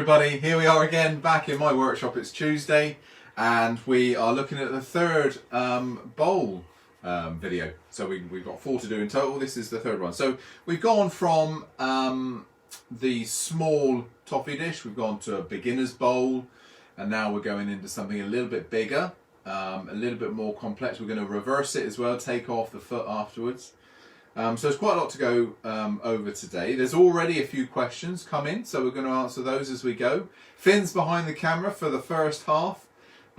everybody, here we are again back in my workshop. It's Tuesday and we are looking at the third bowl video. So we've got 4 to do in total. This is the third one. So we've gone from the small toffee dish, we've gone to a beginner's bowl, and now we're going into something a little bit bigger, a little bit more complex. We're going to reverse it as well, take off the foot afterwards. So there's quite a lot to go over today. There's already a few questions come in, so we're going to answer those as we go. Finn's behind the camera for the first half,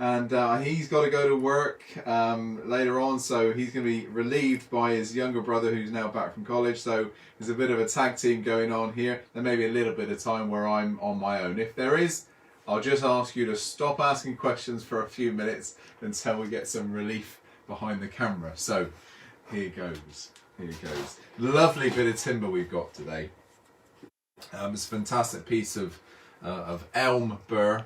and he's got to go to work later on, so he's going to be relieved by his younger brother who's now back from college. So there's a bit of a tag team going on here. There may be a little bit of time where I'm on my own. If there is, I'll just ask you to stop asking questions for a few minutes until we get some relief behind the camera. So here goes. Here it goes. Lovely bit of timber we've got today. It's a fantastic piece of elm burr.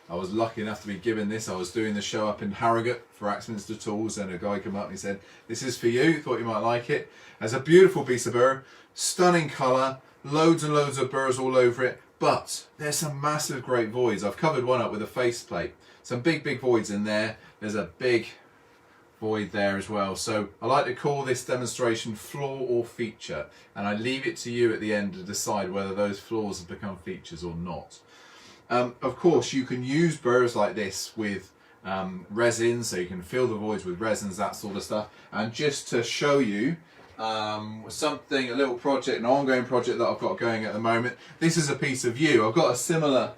I was lucky enough to be given this. I was doing the show up in Harrogate for Axminster Tools, and a guy came up and he said, "This is for you, thought you might like it." It's a beautiful piece of burr, stunning colour, loads and loads of burrs all over it, but there's some massive great voids. I've covered one up with a faceplate. Some big voids in there. There's a big void there as well. So I like to call this demonstration flaw or feature, and I leave it to you at the end to decide whether those flaws have become features or not. Of course, you can use burrs like this with resin, so you can fill the voids with resins, that sort of stuff. And just to show you something, a little project, an ongoing project that I've got going at the moment. This is a piece of yew. I've got a similar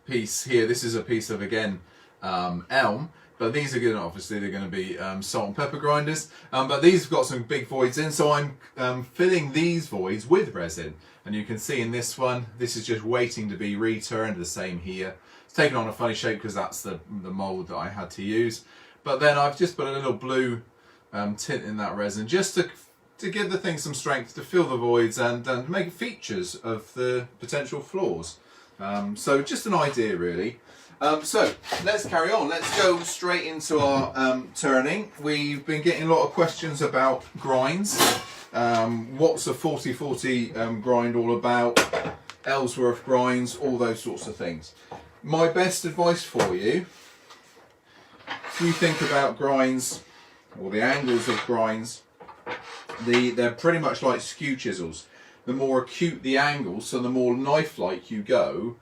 piece here. This is a piece of, again, elm, but these are good. Obviously they're going to be salt and pepper grinders, but these have got some big voids in, so I'm filling these voids with resin, and you can see in this one, this is just waiting to be returned. The same here. It's taken on a funny shape because that's the mold that I had to use, but then I've just put a little blue tint in that resin just to give the thing some strength, to fill the voids and make features of the potential flaws. So just an idea really. So let's carry on. Let's go straight into our turning. We've been getting a lot of questions about grinds. What's a 40-40 grind all about? Ellsworth grinds, all those sorts of things. My best advice for you, if you think about grinds or the angles of grinds, they're pretty much like skew chisels. The more acute the angle, so the more knife-like you go,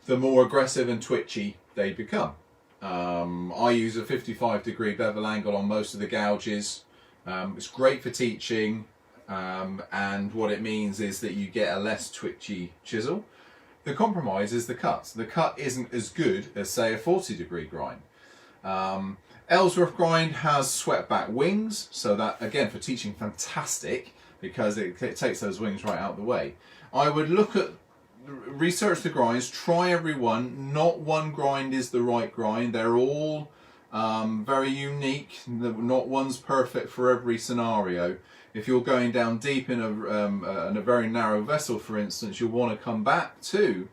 the more aggressive and twitchy they become. I use a 55-degree bevel angle on most of the gouges. It's great for teaching, and what it means is that you get a less twitchy chisel. The compromise is the cut. The cut isn't as good as, say, a 40-degree grind. Ellsworth grind has swept back wings, so that, again, for teaching, fantastic, because it takes those wings right out of the way. I would look at, research the grinds, try every one. Not one grind is the right grind. They're all very unique. Not one's perfect for every scenario. If you're going down deep in a very narrow vessel, for instance, you'll want to come back to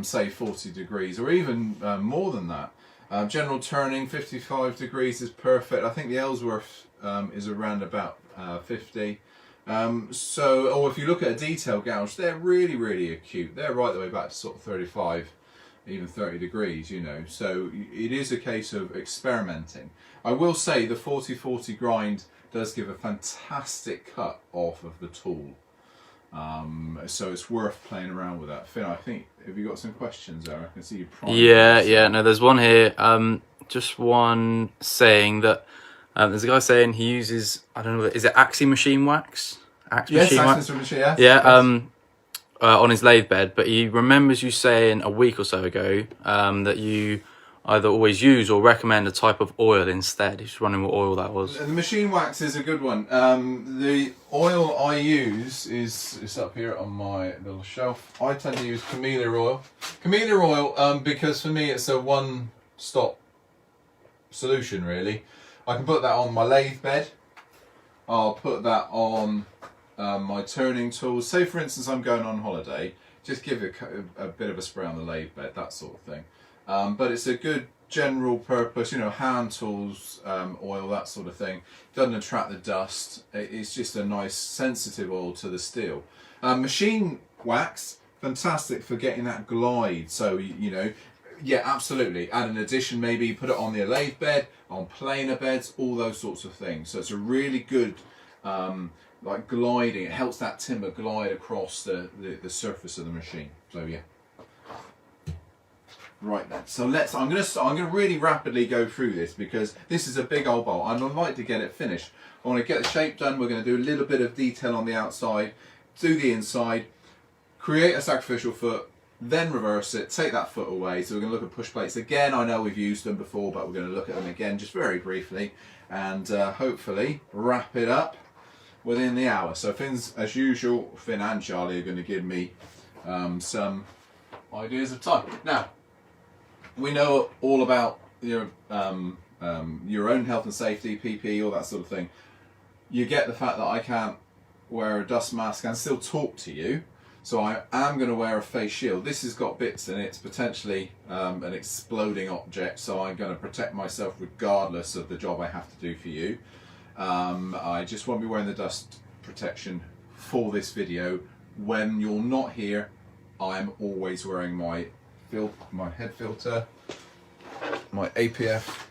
say 40 degrees or even more than that. General turning, 55 degrees is perfect. I think the Ellsworth is around about 50. Or if you look at a detail gouge, they're really acute. They're right the way back to sort of 35, even 30 degrees, you know. So it is a case of experimenting. I will say the 40-40 grind does give a fantastic cut off of the tool. So it's worth playing around with that. Finn, I think, have you got some questions there? I can see you priming. Yeah, no, there's one here. Just one saying that there's a guy saying he uses, I don't know, is it Axminster wax? Axminster machine, yeah. Yeah, on his lathe bed, but he remembers you saying a week or so ago that you either always use or recommend a type of oil instead. He's wondering what oil that was. The machine wax is a good one. The oil I use is up here on my little shelf. I tend to use camellia oil. Camellia oil, because for me it's a one-stop solution really. I can put that on my lathe bed. I'll put that on my turning tools. Say for instance I'm going on holiday, just give it a bit of a spray on the lathe bed, that sort of thing. But it's a good general purpose, you know, hand tools, oil, that sort of thing. Doesn't attract the dust. It's just a nice sensitive oil to the steel. Machine wax, fantastic for getting that glide. So, you know, yeah, absolutely. Add an addition, maybe put it on the lathe bed, on planer beds, all those sorts of things. So it's a really good, like gliding. It helps that timber glide across the surface of the machine. So yeah. Right then, so I'm gonna really rapidly go through this because this is a big old bolt. I'd like to get it finished. I want to get the shape done. We're going to do a little bit of detail on the outside, do the inside, create a sacrificial foot, then reverse it, take that foot away. So we're going to look at push plates again. I know we've used them before, but we're going to look at them again just very briefly and hopefully wrap it up within the hour. So Finn's, as usual, Finn and Charlie are going to give me some ideas of time. Now, we know all about your own health and safety, PPE, all that sort of thing. You get the fact that I can't wear a dust mask and still talk to you, so I am going to wear a face shield. This has got bits in it, it's potentially an exploding object, so I'm going to protect myself regardless of the job I have to do for you. I just won't be wearing the dust protection for this video. When you're not here, I'm always wearing my head filter, my APF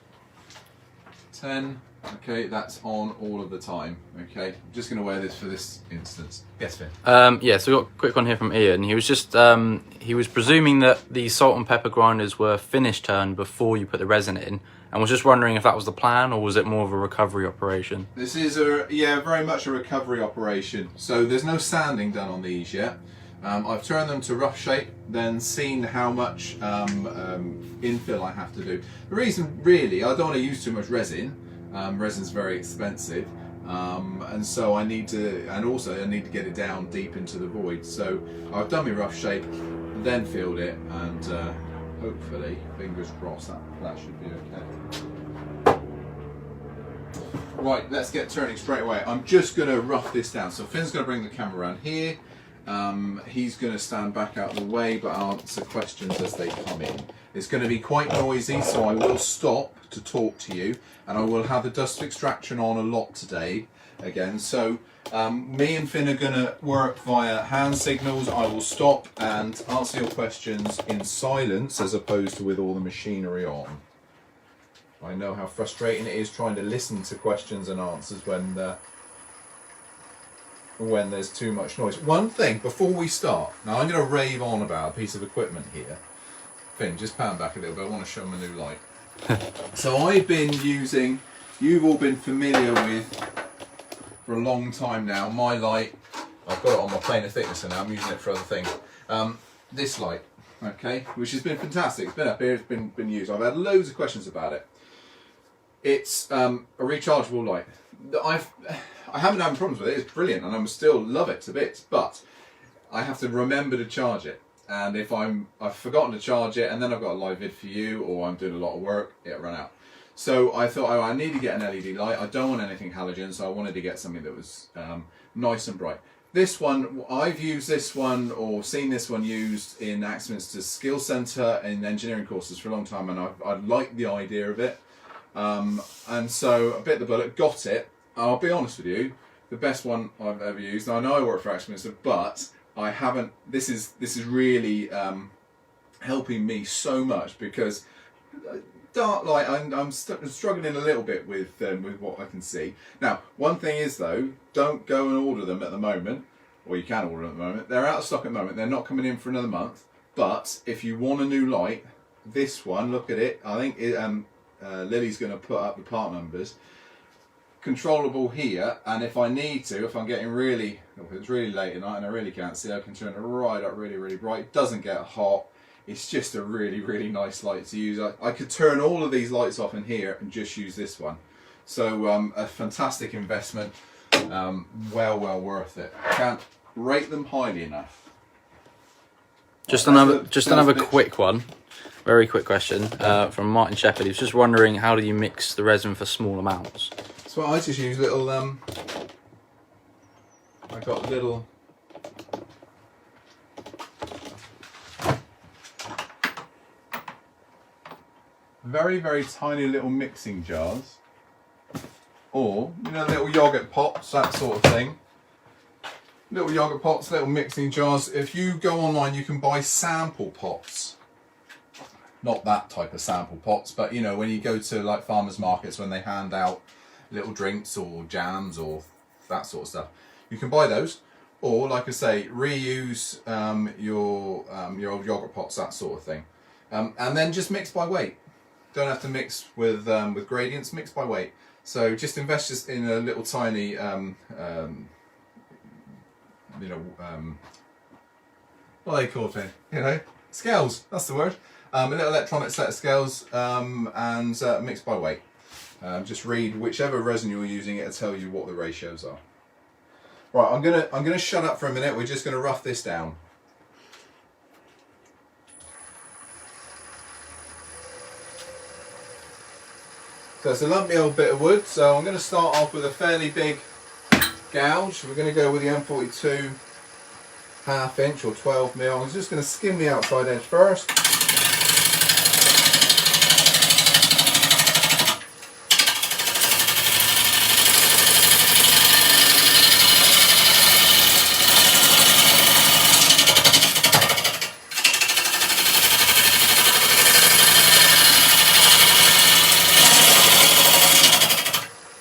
10. Okay, that's on all of the time. Okay, I'm just going to wear this for this instance. Yes, Finn. Yeah, so we got a quick one here from Ian. He was just he was presuming that the salt and pepper grinders were finish turned before you put the resin in, and was just wondering if that was the plan or was it more of a recovery operation? This is very much a recovery operation. So there's no sanding done on these yet. I've turned them to rough shape, then seen how much infill I have to do. The reason really, I don't want to use too much resin. Resin's very expensive, and so I need to get it down deep into the void. So I've done my rough shape, then filled it, and hopefully, fingers crossed, that should be okay. Right, let's get turning straight away. I'm just going to rough this down. So Finn's going to bring the camera around here. He's going to stand back out of the way but answer questions as they come in. It's going to be quite noisy, so I will stop to talk to you, and I will have the dust extraction on a lot today again. So me and Finn are going to work via hand signals. I will stop and answer your questions in silence as opposed to with all the machinery on. I know how frustrating it is trying to listen to questions and answers when there's too much noise. One thing before we start, now I'm going to rave on about a piece of equipment here. Finn, just pan back a little bit, I want to show them a new light. So I've been using, you've all been familiar with for a long time now, my light. I've got it on my planer thicknesser now, I'm using it for other things. This light, okay, which has been fantastic. It's been up here, it's been used. I've had loads of questions about it. It's a rechargeable light. I haven't had problems with it, it's brilliant and I still love it to bits, but I have to remember to charge it. And if I've forgotten to charge it and then I've got a live vid for you or I'm doing a lot of work, it'll run out. So I thought, I need to get an LED light. I don't want anything halogen, so I wanted to get something that was nice and bright. This one, I've used this one or seen this one used in Axminster's Skill Centre in engineering courses for a long time, and I liked the idea of it. And so I bit the bullet, got it. I'll be honest with you, the best one I've ever used. Now I know I work for Axminster, but I haven't. This is really helping me so much because dark light. I'm struggling a little bit with what I can see. Now, one thing is though, don't go and order them at the moment, or you can order them at the moment. They're out of stock at the moment. They're not coming in for another month. But if you want a new light, this one, look at it. I think Lily's going to put up the part numbers. Controllable here, and if I need to, if I'm getting really, if it's really late at night and I really can't see, I can turn it right up really, really bright. It doesn't get hot. It's just a really, really nice light to use. I could turn all of these lights off in here and just use this one. So a fantastic investment, well worth it. Can't rate them highly enough. Just another quick one. Very quick question from Martin Shepherd. He was just wondering, how do you mix the resin for small amounts? So I just use little, I got little, very, very tiny little mixing jars, or, you know, little yogurt pots, that sort of thing. little yogurt pots, little mixing jars. If you go online, you can buy sample pots. Not that type of sample pots, but you know, when you go to like farmers markets, when they hand out little drinks or jams or that sort of stuff, you can buy those. Or like I say, reuse your old yogurt pots, that sort of thing. And then just mix by weight. Don't have to mix with gradients, mix by weight. So just invest just in a little tiny, you know, what are they called then? You know, scales, that's the word. A little electronic set of scales and mix by weight. Just read whichever resin you're using, it'll tell you what the ratios are. Right, I'm gonna shut up for a minute. We're just gonna rough this down. So it's a lumpy old bit of wood. So I'm gonna start off with a fairly big gouge. We're gonna go with the M42 1/2 inch or 12mm. I'm just gonna skim the outside edge first.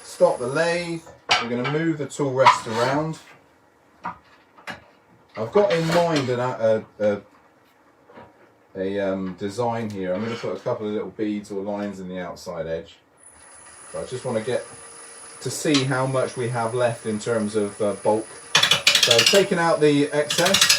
Stop the lathe. We're going to move the tool rest around. I've got in mind a design here. I'm going to put a couple of little beads or lines in the outside edge. So I just want to get to see how much we have left in terms of bulk. So taking out the excess.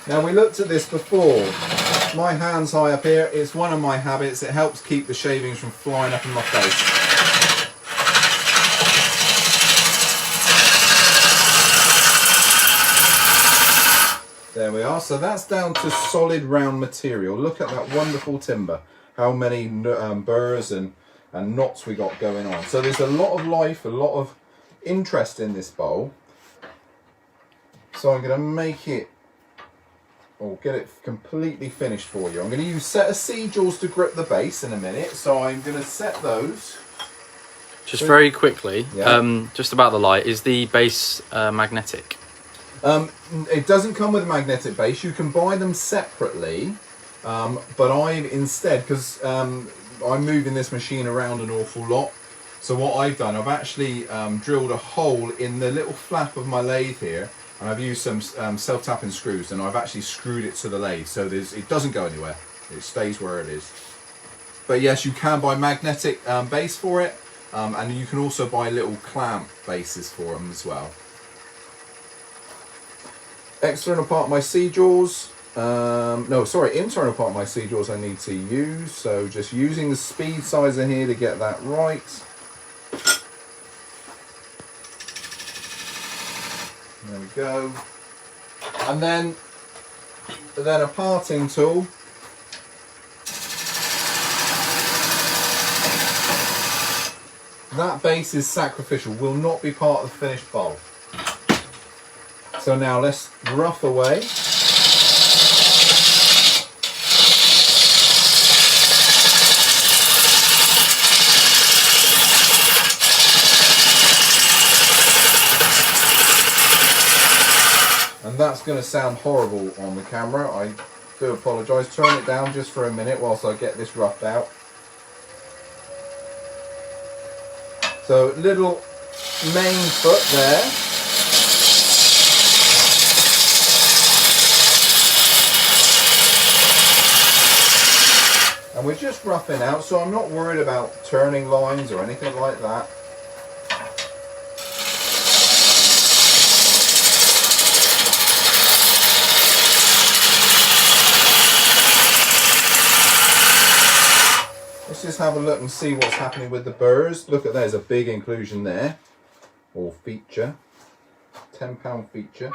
Now we looked at this before. My hand's high up here. It's one of my habits. It helps keep the shavings from flying up in my face. There we are. So that's down to solid round material. Look at that wonderful timber. How many burrs and knots we got going on. So there's a lot of life, a lot of interest in this bowl. So I'm going to make it, or get it completely finished for you. I'm going to use a set of C-jaws to grip the base in a minute, so I'm going to set those. Just very quickly, Yeah. just about the light, is the base magnetic? It doesn't come with a magnetic base. You can buy them separately, but I've instead, because I'm moving this machine around an awful lot, so what I've done, I've actually drilled a hole in the little flap of my lathe here, and I've used some self-tapping screws, and I've actually screwed it to the lathe, so it doesn't go anywhere. It stays where it is. But yes, you can buy magnetic base for it, and you can also buy little clamp bases for them as well. External part of my C-jaws, internal part of my C-jaws I need to use, so just using the speed sizer here to get that right. There we go. And then a parting tool. That base is sacrificial, will not be part of the finished bowl. So now let's rough away. And that's going to sound horrible on the camera. I do apologise. Turn it down just for a minute whilst I get this roughed out. So little main foot there. And we're just roughing out, so I'm not worried about turning lines or anything like that. Let's just have a look and see what's happening with the burrs. Look at, there's a big inclusion there, or feature, £10 feature.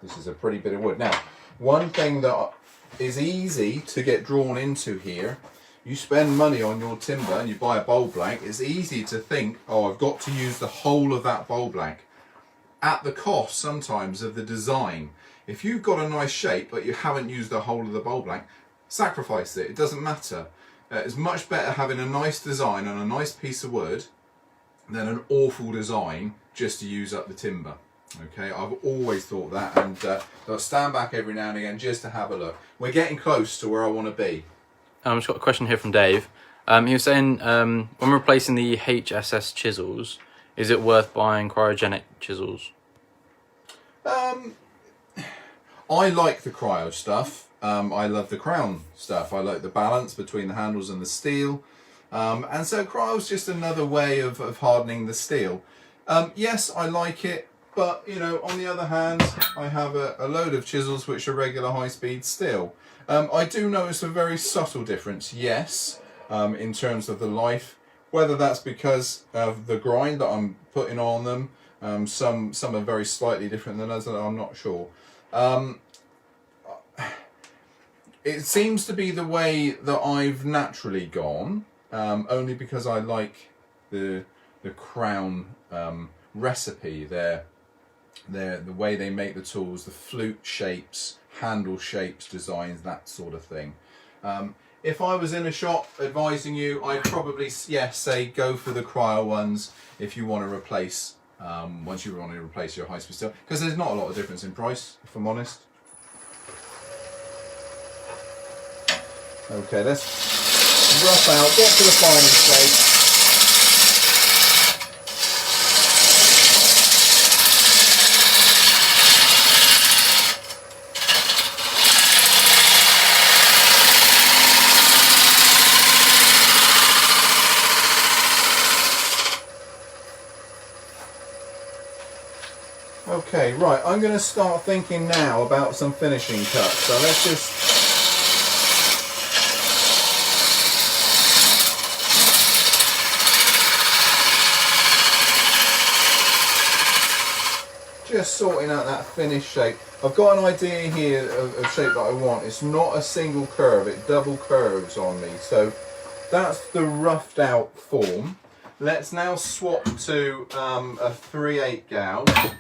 This is a pretty bit of wood. Now, one thing that is easy to get drawn into here you spend money on your timber and you buy a bowl blank, it's easy to think, oh, I've got to use the whole of that bowl blank at the cost sometimes of the design. If you've got a nice shape but you haven't used the whole of the bowl blank, sacrifice it, it doesn't matter. It's much better having a nice design and a nice piece of wood than an awful design just to use up the timber. Okay, I've always thought that, and I'll stand back every now and again just to have a look. We're getting close to where I want to be. I've just got a question here from Dave. He was saying, when replacing the HSS chisels, is it worth buying cryogenic chisels? I like the cryo stuff. I love the crown stuff. I like the balance between the handles and the steel. And so cryo's just another way of hardening the steel. Yes, I like it, but you know, on the other hand, I have a load of chisels which are regular high-speed steel. I do notice a very subtle difference, yes, in terms of the life. Whether that's because of the grind that I'm putting on them, some are very slightly different than others, I'm not sure. It seems to be the way that I've naturally gone, only because I like the crown recipe, the way they make the tools, the flute shapes, handle shapes, designs, that sort of thing. If I was in a shop advising you, I'd probably, yes, say go for the cryo ones if you want to replace, once you want to replace your high-speed steel, because there's not a lot of difference in price, if I'm honest. Okay, let's rough out, get to the final stage. Okay, right, I'm going to start thinking now about some finishing cuts, so let's just sorting out that finished shape. I've got an idea here of shape that I want. It's not a single curve, it double curves on me, so that's the roughed out form. Let's now swap to a 3/8 gouge.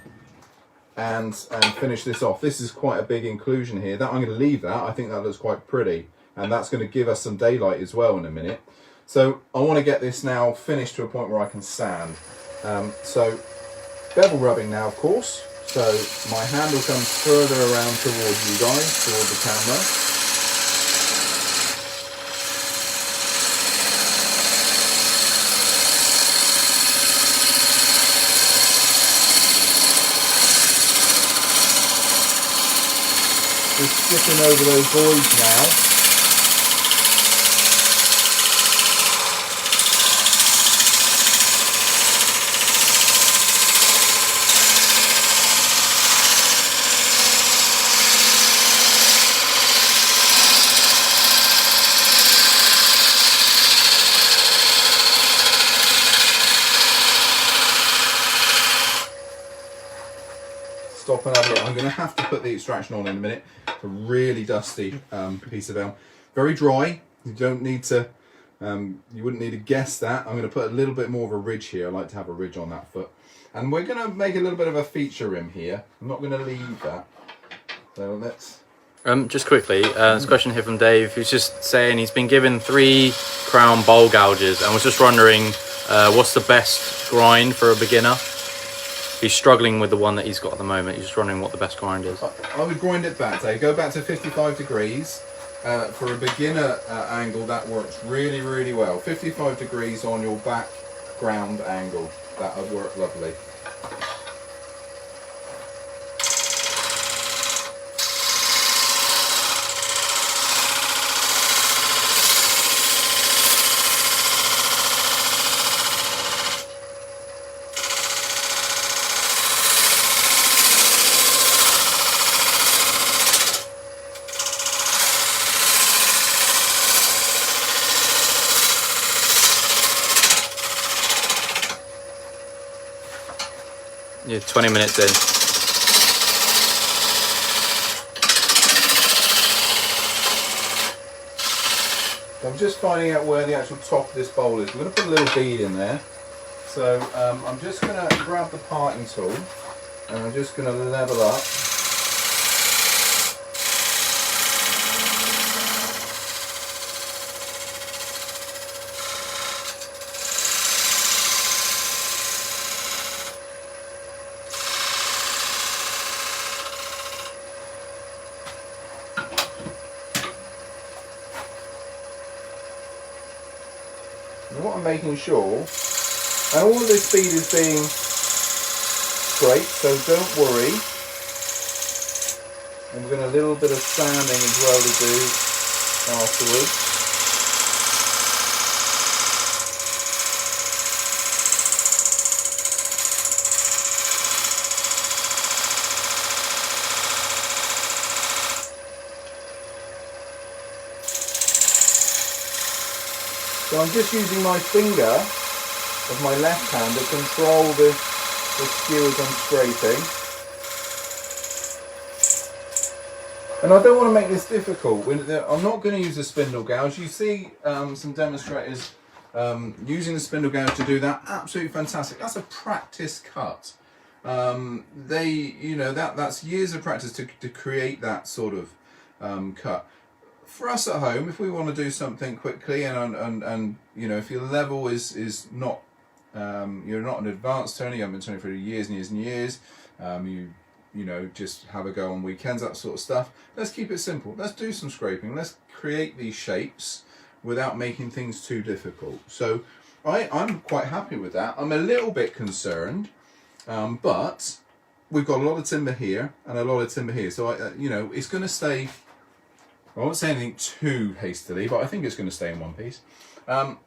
And finish this off. This is quite a big inclusion here. That I'm going to leave that. I think that looks quite pretty, and that's going to give us some daylight as well in a minute. So I want to get this now finished to a point where I can sand. So bevel rubbing now, of course. So my handle comes further around towards you guys, toward the camera. Just skipping over those voids now. Stop and have a look. I'm going to have to put the extraction on in a minute. It's a really dusty piece of elm. Very dry. You don't need to, you wouldn't need to guess that. I'm going to put a little bit more of a ridge here. I like to have a ridge on that foot. And we're going to make a little bit of a feature rim here. I'm not going to leave that. So let's... Just quickly, there's a question here from Dave, who's just saying he's been given 3 crown bowl gouges and was just wondering what's the best grind for a beginner. He's struggling with the one that he's got at the moment. He's just wondering what the best grind is. I would grind it back, Dave. Go back to 55 degrees. For a beginner angle, that works really, really well. 55 degrees on your background angle. That would work lovely. You're 20 minutes in. I'm just finding out where the actual top of this bowl is. We're going to put a little bead in there. So I'm just going to grab the parting tool and I'm just going to level up. And what I'm making sure, and all of this bead is being scraped, so don't worry. And we're going to a little bit of sanding as well to do afterwards. So I'm just using my finger of my left hand to control the skewers I'm scraping. And I don't want to make this difficult. I'm not going to use a spindle gouge. You see some demonstrators using the spindle gouge to do that. Absolutely fantastic. That's a practice cut. That's years of practice to create that sort of cut. For us at home, if we want to do something quickly and if your level is not you're not an advanced turner, you haven't been turning for years and years and years, you just have a go on weekends, that sort of stuff. Let's keep it simple. Let's do some scraping. Let's create these shapes without making things too difficult. So I'm quite happy with that. I'm a little bit concerned, but we've got a lot of timber here and a lot of timber here. So it's going to stay. I won't say anything too hastily, but I think it's going to stay in one piece. I'll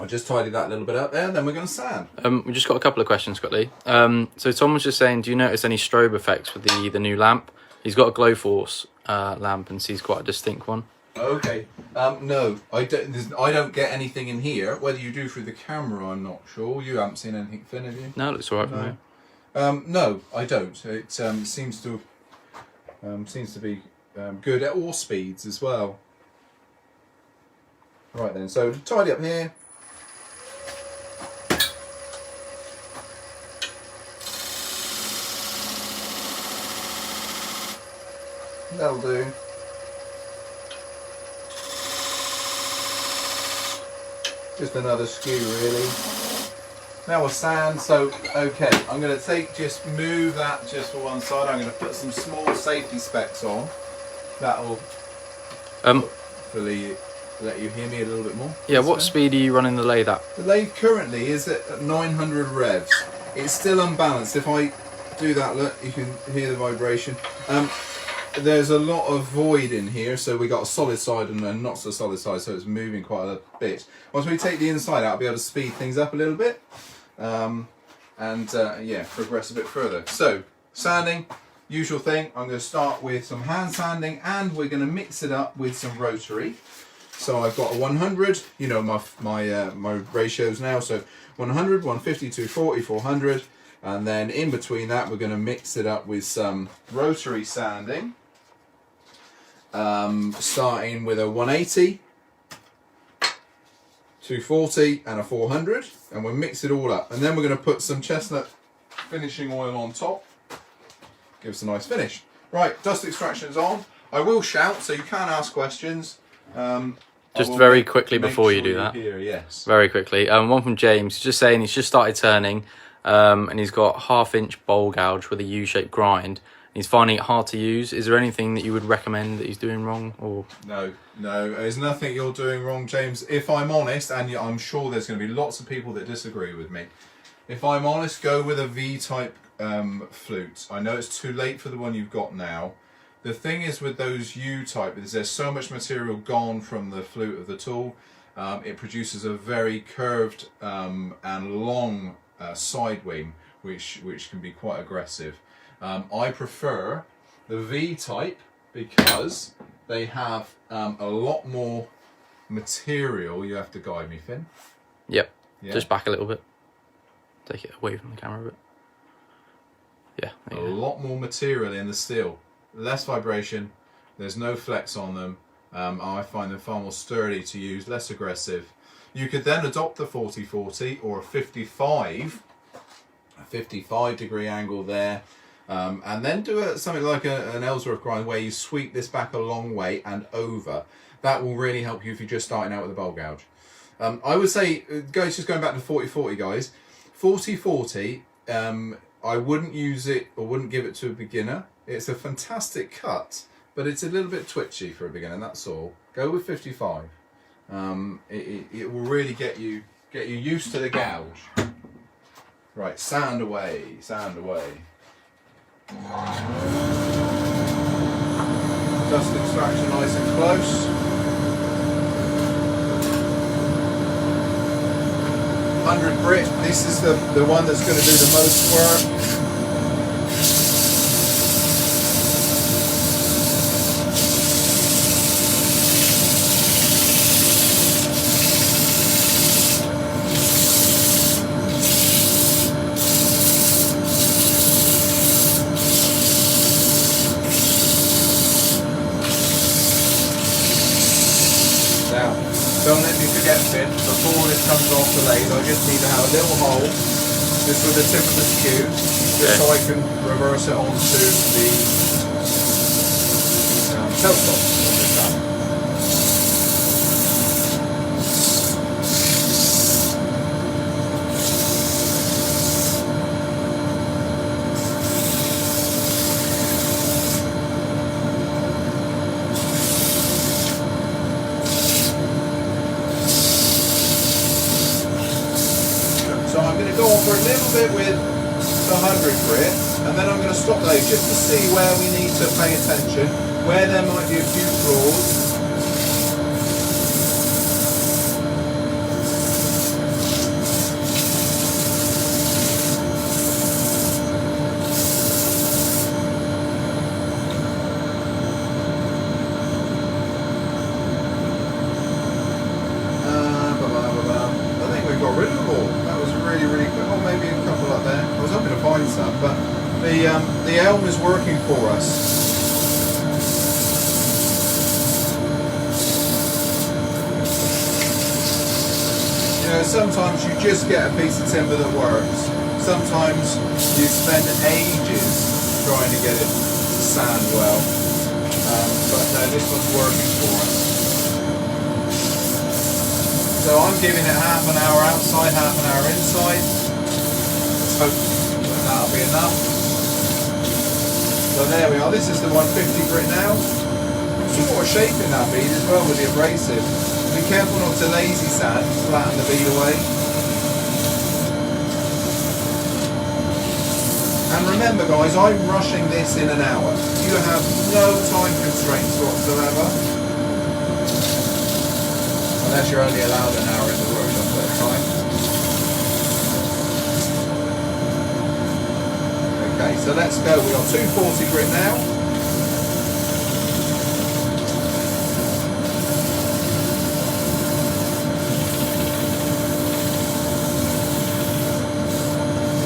just tidy that a little bit up there, and then we're going to sand. We just got a couple of questions quickly. So Tom was just saying, do you notice any strobe effects with the new lamp? He's got a Glowforce lamp and sees quite a distinct one. Okay. No, I don't get anything in here. Whether you do through the camera, I'm not sure. You haven't seen anything, Finn, have you? No, it looks alright from here. No, I don't. It seems to be good at all speeds as well. Right then, so to tidy up here. That'll do. Just another skew really. Now we'll sand, so okay, I'm going to just move that just for one side. I'm going to put some small safety specs on. That'll hopefully let you hear me a little bit more. Yeah, what speed are you running the lathe at? The lathe currently is at 900 revs. It's still unbalanced. If I do that, look, you can hear the vibration. There's a lot of void in here, so we got a solid side and a not so solid side, so it's moving quite a bit. Once we take the inside out, I'll be able to speed things up a little bit, progress a bit further. So sanding, usual thing. I'm going to start with some hand sanding, and we're going to mix it up with some rotary. So I've got a 100. You know my ratios now. So 100, 150, 240, 400, and then in between that, we're going to mix it up with some rotary sanding. Starting with a 180, 240 and a 400, and we'll mix it all up, and then we're going to put some chestnut finishing oil on top. Give us a nice finish. Right, dust extraction's on. I will shout, so you can ask questions. Just very quickly before you do that. Yes. Very quickly. One from James. He's just saying he's just started turning, and he's got 1/2 inch bowl gouge with a U-shaped grind. He's finding it hard to use. Is there anything that you would recommend that he's doing wrong? Or No, there's nothing you're doing wrong, James. If I'm honest, and I'm sure there's going to be lots of people that disagree with me. If I'm honest, go with a V-type flute. I know it's too late for the one you've got now. The thing is with those U-type is there's so much material gone from the flute of the tool. It produces a very curved and long side wing, which can be quite aggressive. I prefer the V-type because they have a lot more material. You have to guide me, Finn. Yep. Yeah. Just back a little bit. Take it away from the camera a bit. Yeah. There you go. A lot more material in the steel. Less vibration. There's no flex on them. I find them far more sturdy to use, less aggressive. You could then adopt the 40-40 or a 55 degree angle there, and then do something like an Ellsworth grind where you sweep this back a long way and over. That will really help you if you're just starting out with a bowl gouge. I would say, just going back to 40-40 guys, 40-40, I wouldn't use it or wouldn't give it to a beginner. It's a fantastic cut, but it's a little bit twitchy for a beginner, that's all. Go with 55. It will really get you used to the gouge. Right, sand away, sand away. Dust extraction nice and close. 100 grit, this is the one that's going to do the most work. Don't let me forget it, before this comes off the lathe, I just need to have a little hole, just with the tip of the skew, just so I can reverse it onto the tailstop. For a little bit with the 100 grit, and then I'm going to stop those just to see where we need to pay attention, where there might be a few flaws. I think we've got rid of them all. That was really, really quick. Oh, maybe a couple up there. I was hoping to find some, but the elm is working for us. You know, sometimes you just get a piece of timber that works. Sometimes you spend ages trying to get it to sand well, but no, this one's working for us. So I'm giving it half an hour outside, half an hour inside. Let's hope that'll be enough. So there we are, this is the 150 grit now. See what shaping that bead as well with the abrasive. Be careful not to lazy sand, flatten the bead away. And remember guys, I'm rushing this in an hour. You have no time constraints whatsoever. Unless you're only allowed an hour in the workshop at a time. Okay, so let's go. We've got 240 grit now.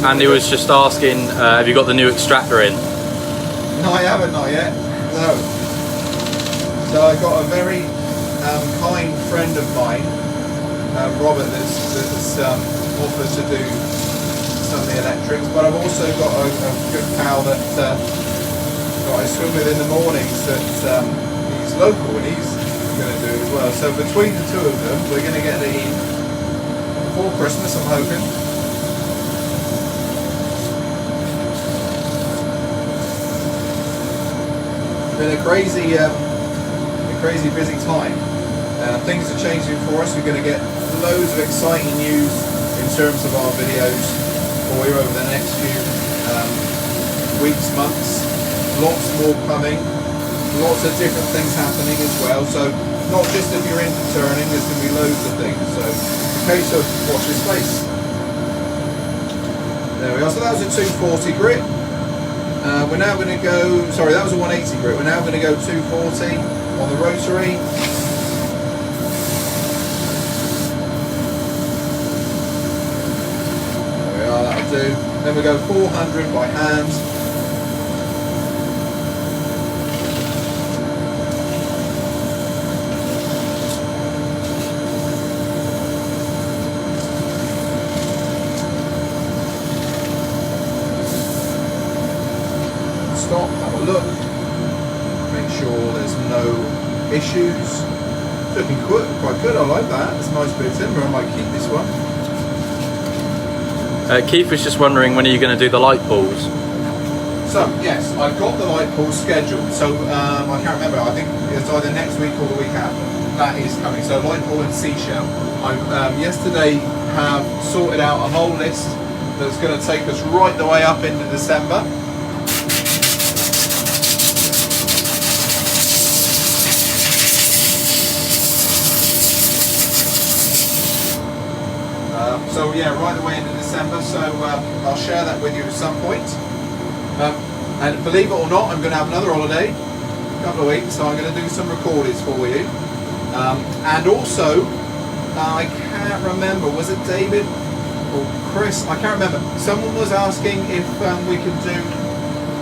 Andy was just asking, have you got the new extractor in? No, I haven't, not yet. No. So I got a very kind friend of mine, Robert, that's offered to do some of the electrics, but I've also got a good pal that I swim with in the mornings that he's local and he's going to do it as well. So between the two of them, we're going to get it in before Christmas, I'm hoping. Been a crazy busy time. Things are changing for us. We're going to get loads of exciting news in terms of our videos for you over the next few weeks, months. Lots more coming. Lots of different things happening as well. So not just if you're into turning, there's going to be loads of things. So in case of watch this space. There we are. So that was a 240 grit. We're now going to go, sorry, that was a 180 grit. We're now going to go 240 on the rotary. There we are, that'll do. Then we go 400 by hand. sure there's no issues. It's looking quite good, I like that. It's a nice bit of timber, I might keep this one. Keith was just wondering, when are you going to do the light pulls? So, yes, I've got the light pull scheduled. So, I can't remember, I think it's either next week or the week after. That is coming. So, light pull and seashell. I yesterday have sorted out a whole list that's going to take us right the way up into December. So yeah, right the way into December, so I'll share that with you at some point. And believe it or not, I'm going to have another holiday, a couple of weeks, so I'm going to do some recordings for you. And also, I can't remember, was it David or Chris? I can't remember. Someone was asking if we could do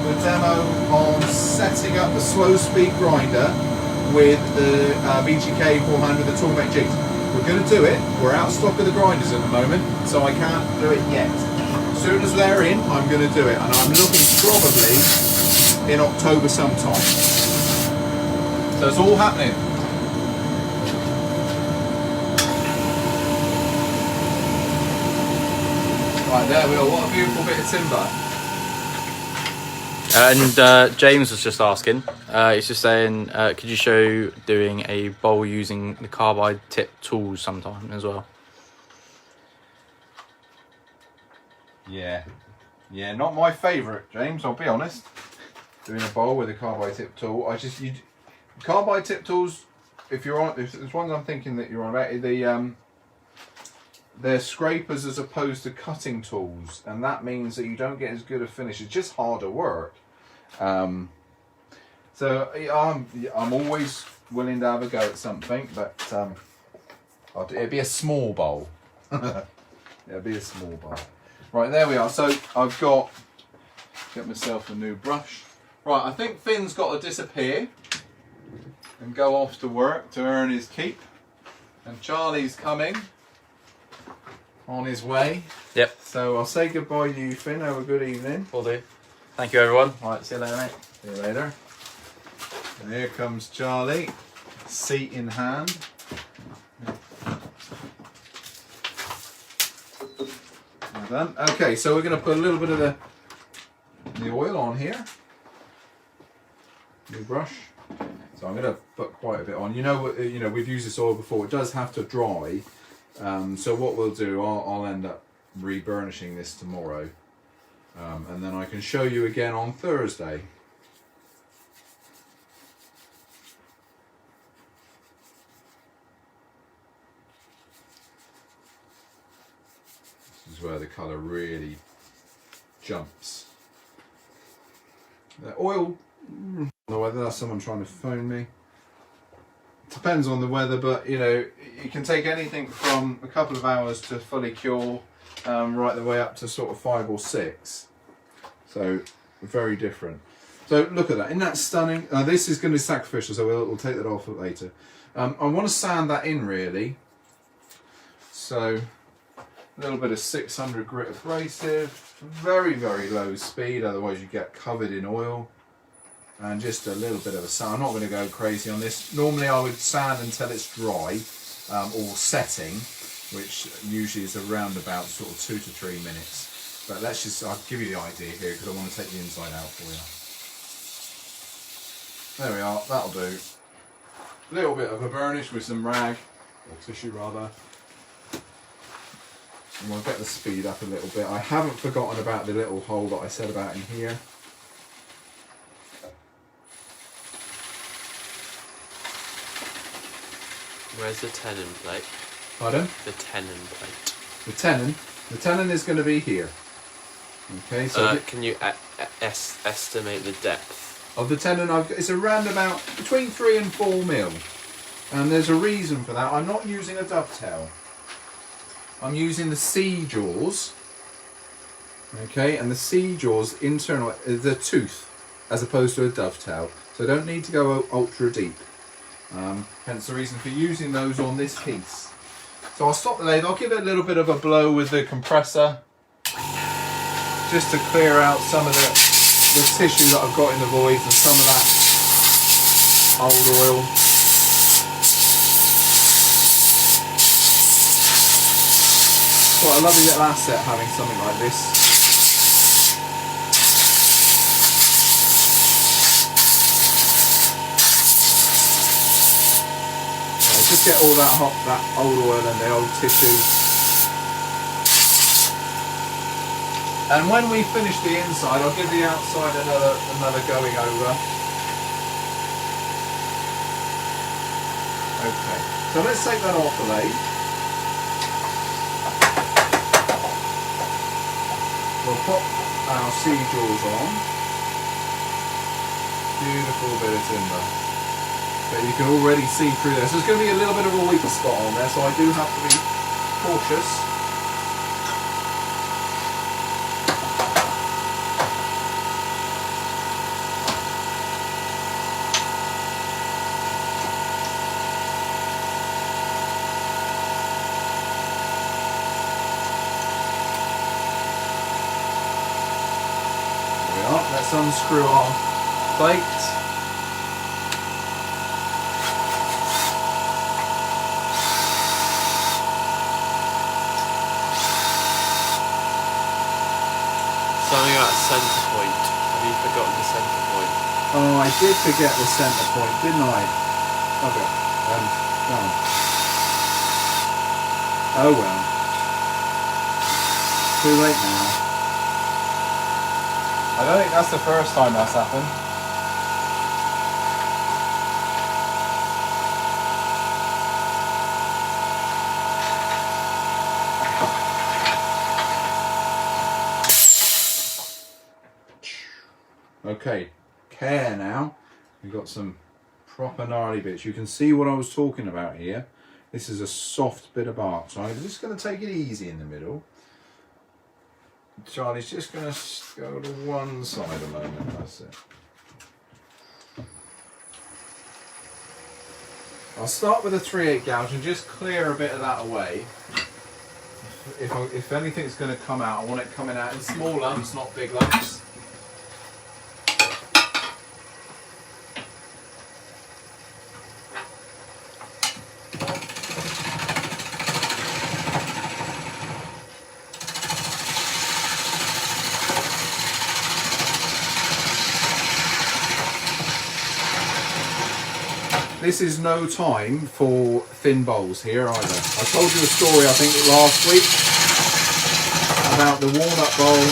the demo on setting up the slow speed grinder with the VGK 400, the Toolmate jigs. We're going to do it. We're out of stock of the grinders at the moment, so I can't do it yet. As soon as they're in, I'm going to do it, and I'm looking probably in October sometime. So it's all happening. Right, there we are. What a beautiful bit of timber. And James was just asking, he's just saying, could you show doing a bowl using the Carbide tip tools sometime as well? Yeah, not my favourite, James, I'll be honest. Doing a bowl with a Carbide tip tool. Carbide tip tools, if there's ones I'm thinking that you're on about, they're scrapers as opposed to cutting tools, and that means that you don't get as good a finish. It's just harder work. So I'm always willing to have a go at something, but it'd be a small bowl. It'd be a small bowl. Right, there we are. So I've get myself a new brush. Right, I think Finn's got to disappear and go off to work to earn his keep, and Charlie's coming on his way. Yep. So I'll say goodbye to you, Finn. Have a good evening. Will do. Thank you, everyone. All right, see you later, mate. See you later. And here comes Charlie, seat in hand. Well done. Okay, so we're going to put a little bit of the oil on here. New brush. So I'm going to put quite a bit on. You know, we've used this oil before. It does have to dry. So what we'll do, I'll end up reburnishing this tomorrow, and then I can show you again on Thursday. This is where the colour really jumps. The oil, I don't know whether that's someone trying to phone me. Depends on the weather, but you can take anything from a couple of hours to fully cure, right the way up to sort of 5 or 6. So very different. So look at that, isn't that stunning? This is going to be sacrificial, so we'll take that off later. I want to sand that in really. So a little bit of 600 grit abrasive, very, very low speed, otherwise you get covered in oil. And just a little bit of a sand. I'm not going to go crazy on this. Normally I would sand until it's dry, or setting, which usually is around about sort of 2 to 3 minutes. But I'll give you the idea here because I want to take the inside out for you. There we are, that'll do. A little bit of a burnish with some rag, or tissue rather. And we'll get the speed up a little bit. I haven't forgotten about the little hole that I said about in here. Where's the tenon plate? Pardon? The tenon plate. The tenon is going to be here. Okay, so can you estimate the depth of the tenon? It's around about between 3 and 4 mil, and there's a reason for that. I'm not using a dovetail. I'm using the C jaws. Okay, and the C jaws internal is the tooth as opposed to a dovetail, so don't need to go ultra deep. Hence the reason for using those on this piece. So I'll stop the lathe, I'll give it a little bit of a blow with the compressor just to clear out some of the tissue that I've got in the voids and some of that old oil. Quite a lovely little asset having something like this. Just get all that old oil and the old tissue. And when we finish the inside, I'll give the outside another going over. Okay, so let's take that off the lathe. We'll pop our C-jaws on. Beautiful bit of timber. But you can already see through there. So there's going to be a little bit of a weak spot on there, so I do have to be cautious. There we are. Let's unscrew our plate. Something about centre point. Have you forgotten the centre point? Oh, I did forget the centre point, didn't I? Okay. Oh. Oh well. Too late now. I don't think that's the first time that's happened. Okay, care now. We've got some proper gnarly bits. You can see what I was talking about here. This is a soft bit of bark, so I'm just going to take it easy in the middle. Charlie's just going to go to one side a moment, that's it. I'll start with a 3/8 gouge and just clear a bit of that away. If anything's going to come out, I want it coming out in small lumps, not big lumps. This is no time for thin bowls here either. I told you a story, I think, last week about the walnut bowl.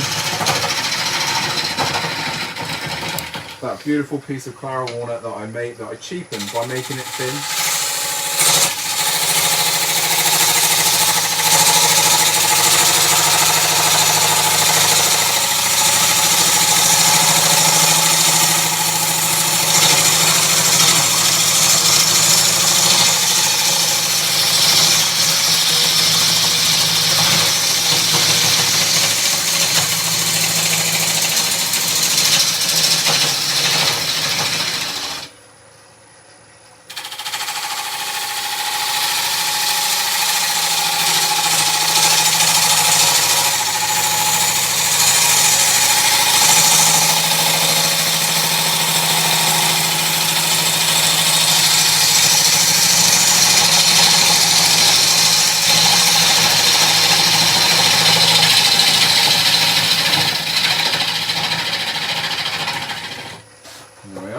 That beautiful piece of Clara walnut that I made, that I cheapened by making it thin.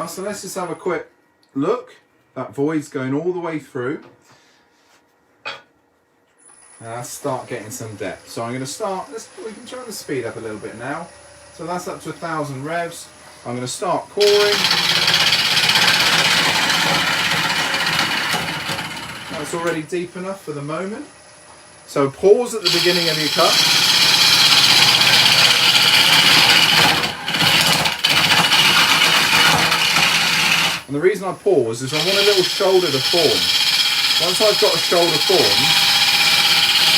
So let's just have a quick look. That void's going all the way through. And let's start getting some depth. So I'm going to start, we can try to speed up a little bit now. So that's up to 1,000 revs. I'm going to start coring. That's already deep enough for the moment. So pause at the beginning of your cut. And the reason I pause is I want a little shoulder to form. Once I've got a shoulder formed,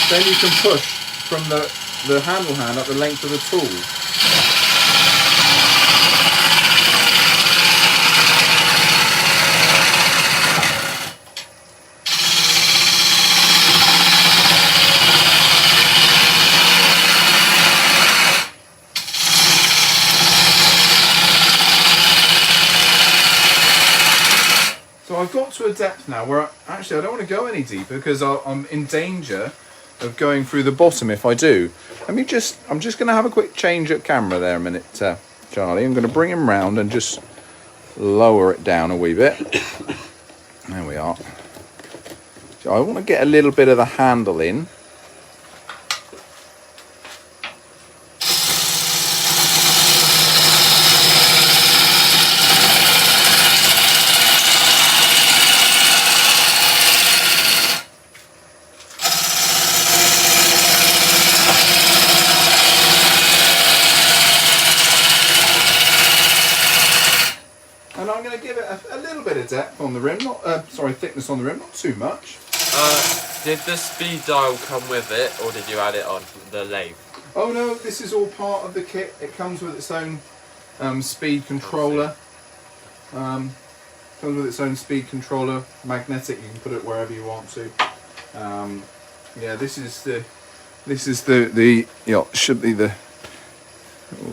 then you can push from the handle hand up the length of the tool. So I've got to a depth now where actually I don't want to go any deeper because I'm in danger of going through the bottom if I do. I'm just going to have a quick change at camera there a minute, Charlie. I'm going to bring him round and just lower it down a wee bit. There we are. So I want to get a little bit of the handle in. Depth on the rim, thickness on the rim, not too much. Did the speed dial come with it, or did you add it on the lathe? Oh no, this is all part of the kit. It comes with its own speed controller. Comes with its own speed controller, magnetic. You can put it wherever you want to. Yeah, this is the should be the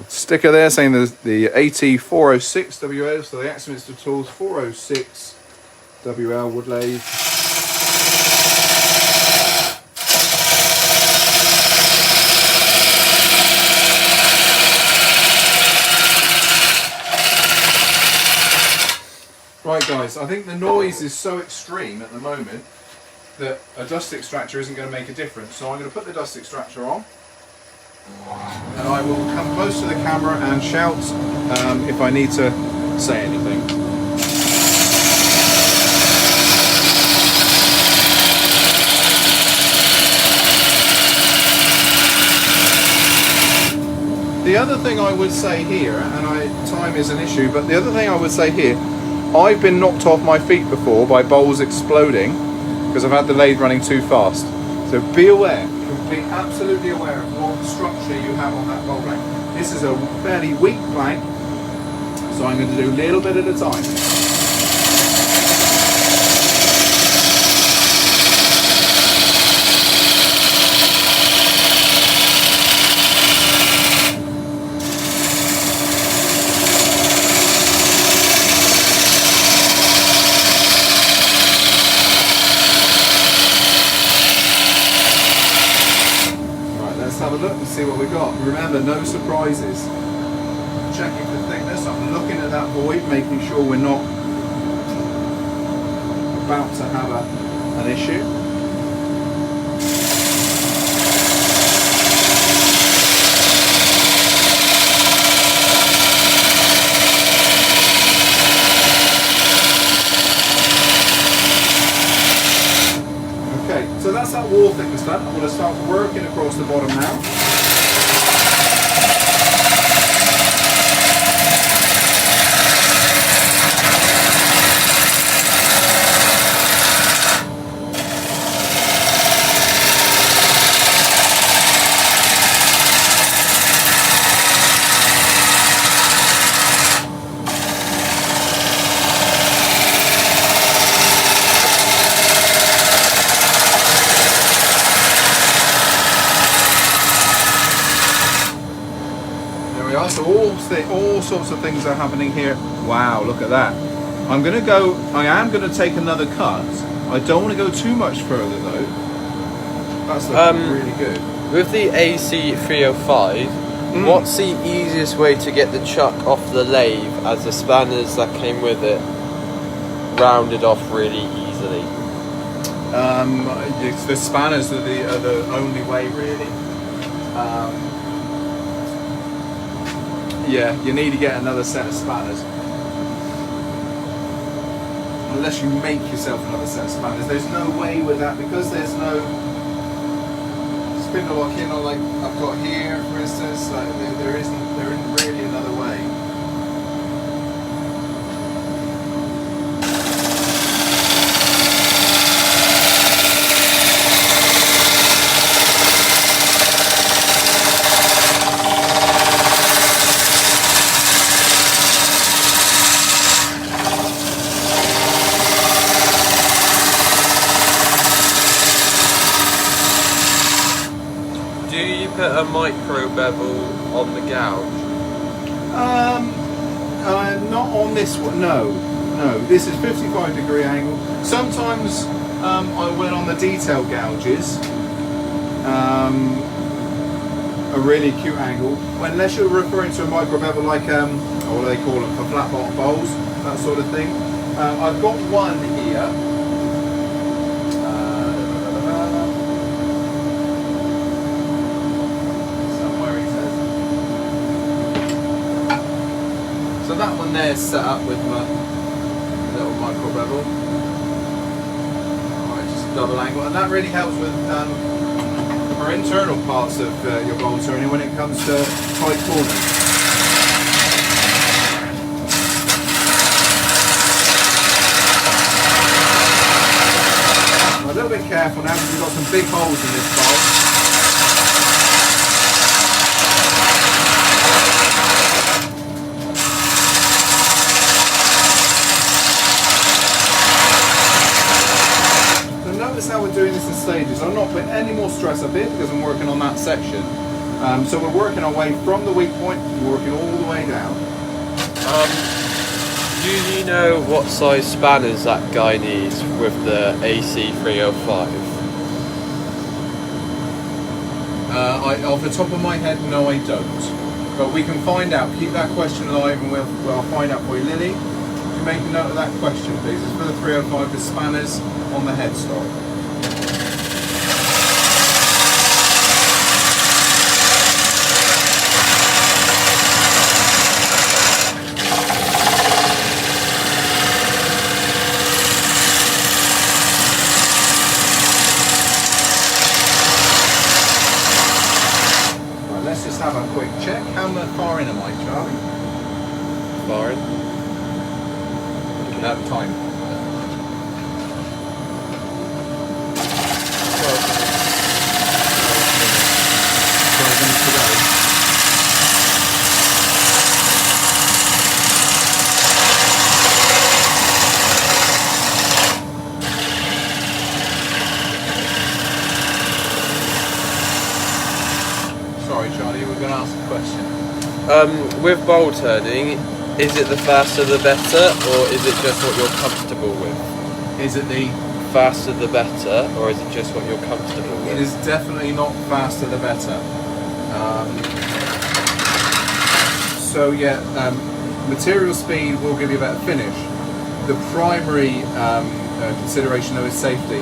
sticker there saying the AT406 WL, so the Axminster Tools 406 WL wood lathe. Right guys, I think the noise is so extreme at the moment that a dust extractor isn't going to make a difference, so I'm going to put the dust extractor on. And I will come close to the camera and shout if I need to say anything. The other thing I would say here, and time is an issue, but the other thing I would say here, I've been knocked off my feet before by bowls exploding because I've had the lathe running too fast. So be aware. Be absolutely aware of what structure you have on that bowl plank. This is a fairly weak plank, so I'm going to do a little bit at a time. Look and see what we've got. Remember, no surprises. Checking for thickness. I'm looking at that void, making sure we're not about to have an issue. So that's that wall thickness done. I'm going to start working across the bottom now. So all sorts of things are happening here. Wow, look at that. I am going to take another cut. I don't want to go too much further though. That's looking really good. With the AC305, what's the easiest way to get the chuck off the lathe as the spanners that came with it rounded off really easily? The spanners are the only way really. Yeah, you need to get another set of spanners. Unless you make yourself another set of spanners. There's no way with that, because there's no spindle lock in, or like I've got here, for instance. Like there isn't really another way. Put a micro bevel on the gouge? Not on this one, no. No, this is 55-degree angle. Sometimes I went on the detail gouges. A really acute angle. Unless you're referring to a micro bevel like, what do they call them, for flat bottom bowls, that sort of thing. I've got one here. Somewhere he says. So that one there is set up with my little micro bevel. Alright, just a double angle, and that really helps with our internal parts of your bowl turning when it comes to tight corners. I'm a little bit careful now because we've got some big holes in this bowl. Notice how we're doing this in stages. I'm not putting any more stress up here because I'm working on that section. So we're working our way from the weak point, working all the way down. Do you know what size spanners that guy needs with the AC305? Off the top of my head, no I don't. But we can find out. Keep that question alive and I'll find out for you. Lily, could you make a note of that question please? It's for the 305 with spanners on the headstock. Right, let's just have a quick check. How far in am I, Charlie? Far in? Time. 12 minutes to go. Sorry, Charlie, you were going to ask a question. With bowl turning, is it the faster the better, or is it just what you're comfortable with? Is it the... Faster the better, or is it just what you're comfortable with? It is definitely not faster the better. So yeah, material speed will give you a better finish. The primary consideration though is safety.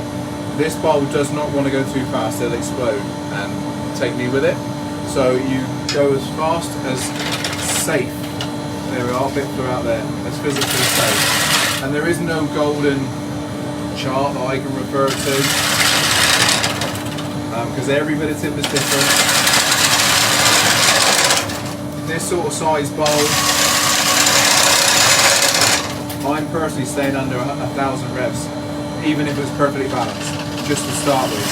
This bowl does not want to go too fast, it'll explode and take me with it. So you go as fast as safe. There are bits out there, as physically safe. And there is no golden chart that I can refer to because every bit of tip is different. This sort of size bowl, I'm personally staying under 1,000 revs, even if it was perfectly balanced, just to start with.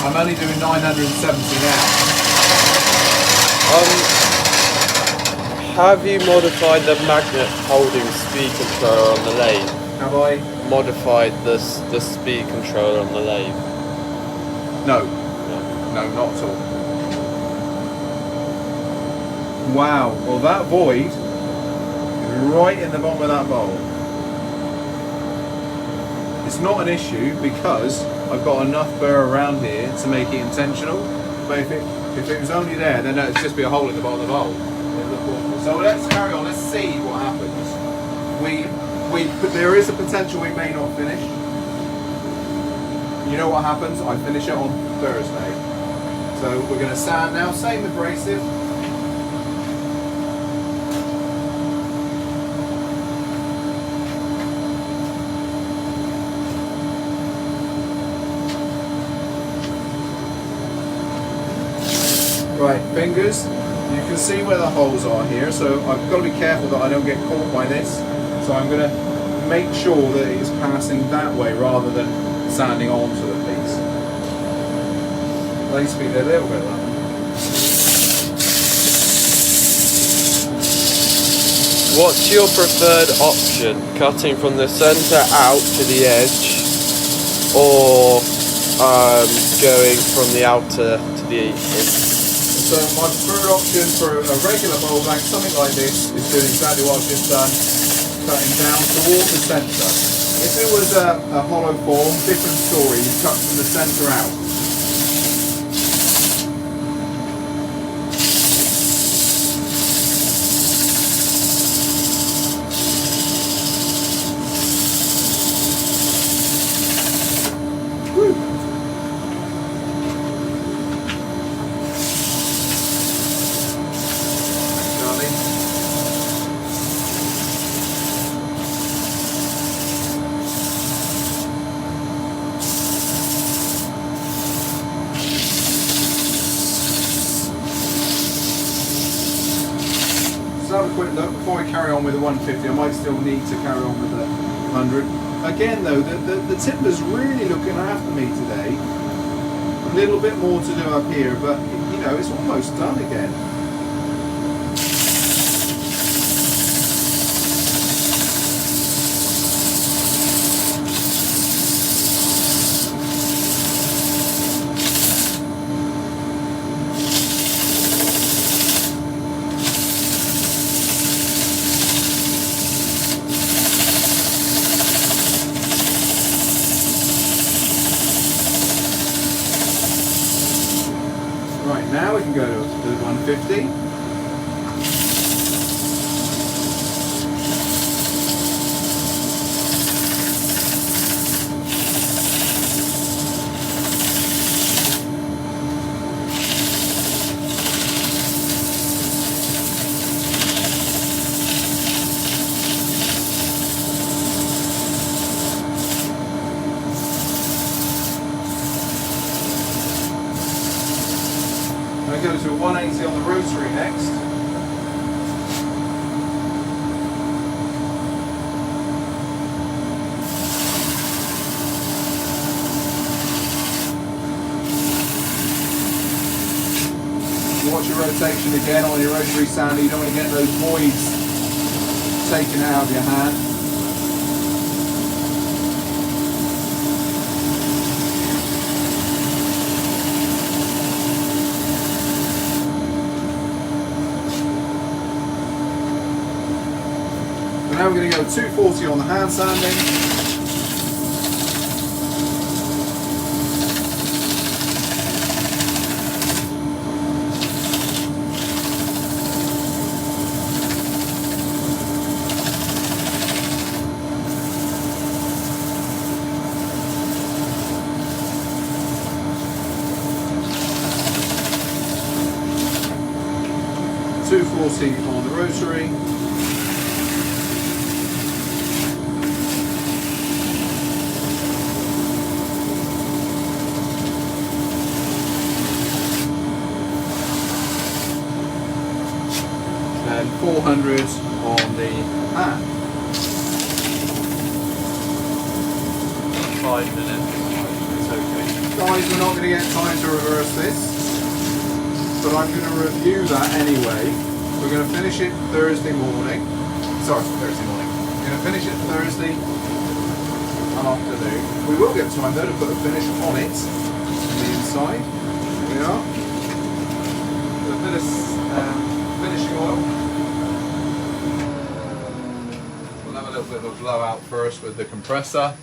I'm only doing 970 now. Have you modified the magnet holding speed controller on the lathe? Have I? Modified the speed controller on the lathe? No, not at all. Wow, well that void is right in the bottom of that bowl. It's not an issue because I've got enough burr around here to make it intentional, but if it was only there, then it'd just be a hole in the bottom of the bowl. So let's carry on, let's see what happens. There is a potential we may not finish. You know what happens? I finish it on Thursday. So we're going to sand now, same abrasive. Right, fingers. You can see where the holes are here, so I've got to be careful that I don't get caught by this. So I'm going to make sure that it's passing that way rather than sanding onto the piece. Lathe speed a little bit. What's your preferred option? Cutting from the centre out to the edge, or going from the outer to the edge? So my preferred option for a regular bowl blank, something like this, is doing exactly what I've just done. cutting down toward the centre. If it was a hollow form, different story, you cut from the centre out. Have a quick look before I carry on with the 150. I might still need to carry on with the 100. Again though, the tipper's really looking after me today. A little bit more to do up here, but you know, it's almost done again. Now we can go to the 150. Go to a 180 on the rotary next. Watch your rotation again on your rotary sander. You don't want to get those voids taken out of your hand. Now we're going to go 240 on the hand sanding. .240 on the rotary. And 400 on the hand. 5 minutes. It's okay. Guys, we're not going to get time to reverse this, but I'm going to review that anyway. We're going to finish it Thursday morning. Sorry, Thursday morning. We're going to finish it Thursday afternoon. We will get time though to put a finish on it on the inside. Here we are. A bit of finishing oil. We'll have a little bit of a blowout first with the compressor.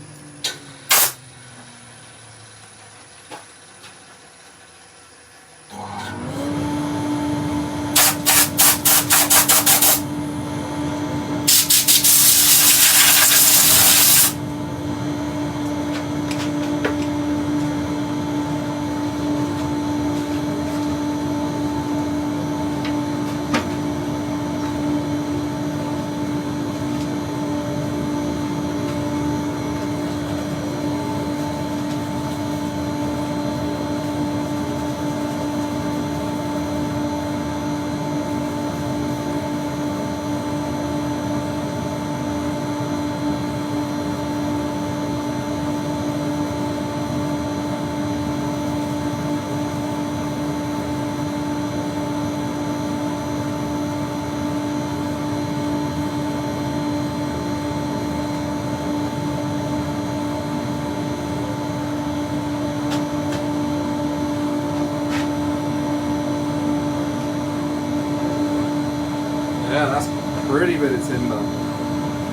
Yeah, that's a pretty bit of timber.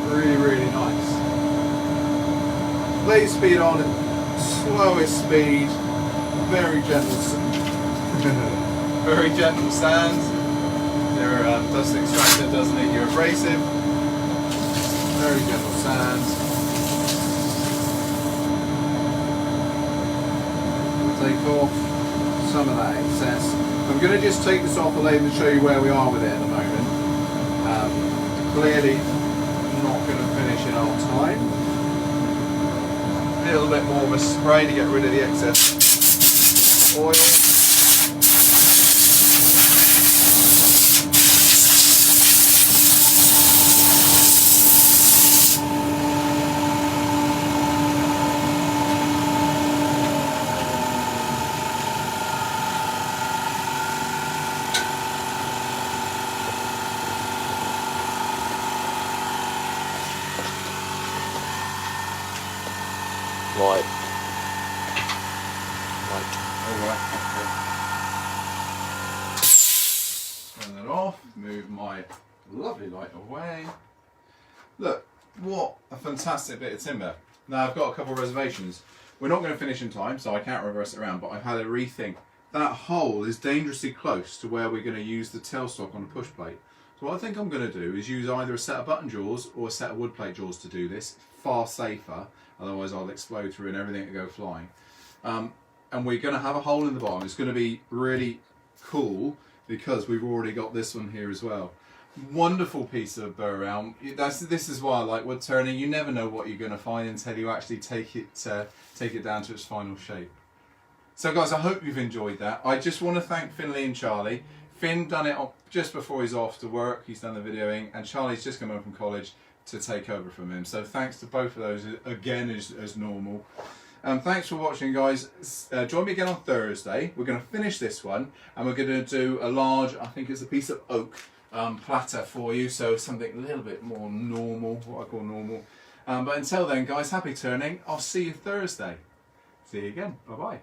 Pretty Lathe speed on, slowest speed, very gentle, very gentle sand. Your dust extractor doesn't need your abrasive. Very gentle sand. Take off some of that excess. I'm going to just take this off the lathe and show you where we are with it at the moment. Clearly not going to finish in our time. A little bit more of a spray to get rid of the excess oil. Right. Turn that off, move my lovely light away. Look, what a fantastic bit of timber. Now I've got a couple of reservations. We're not going to finish in time, so I can't reverse it around, but I've had a rethink. That hole is dangerously close to where we're going to use the tailstock on the push plate. So what I think I'm going to do is use either a set of button jaws or a set of wood plate jaws to do this. Far safer, otherwise I'll explode through and everything will go flying. And we're going to have a hole in the bottom. It's going to be really cool because we've already got this one here as well. Wonderful piece of Burr elm. This is why I like wood turning. You never know what you're going to find until you actually take it down to its final shape. So guys, I hope you've enjoyed that. I just want to thank Finley and Charlie. Finn done it just before he's off to work. He's done the videoing, and Charlie's just come home from college to take over from him. So thanks to both of those again as normal. Thanks for watching, guys. Join me again on Thursday. We're going to finish this one, and we're going to do a large, I think it's a piece of oak platter for you, so something a little bit more normal, what I call normal. But until then, guys, happy turning. I'll see you Thursday. See you again. Bye bye.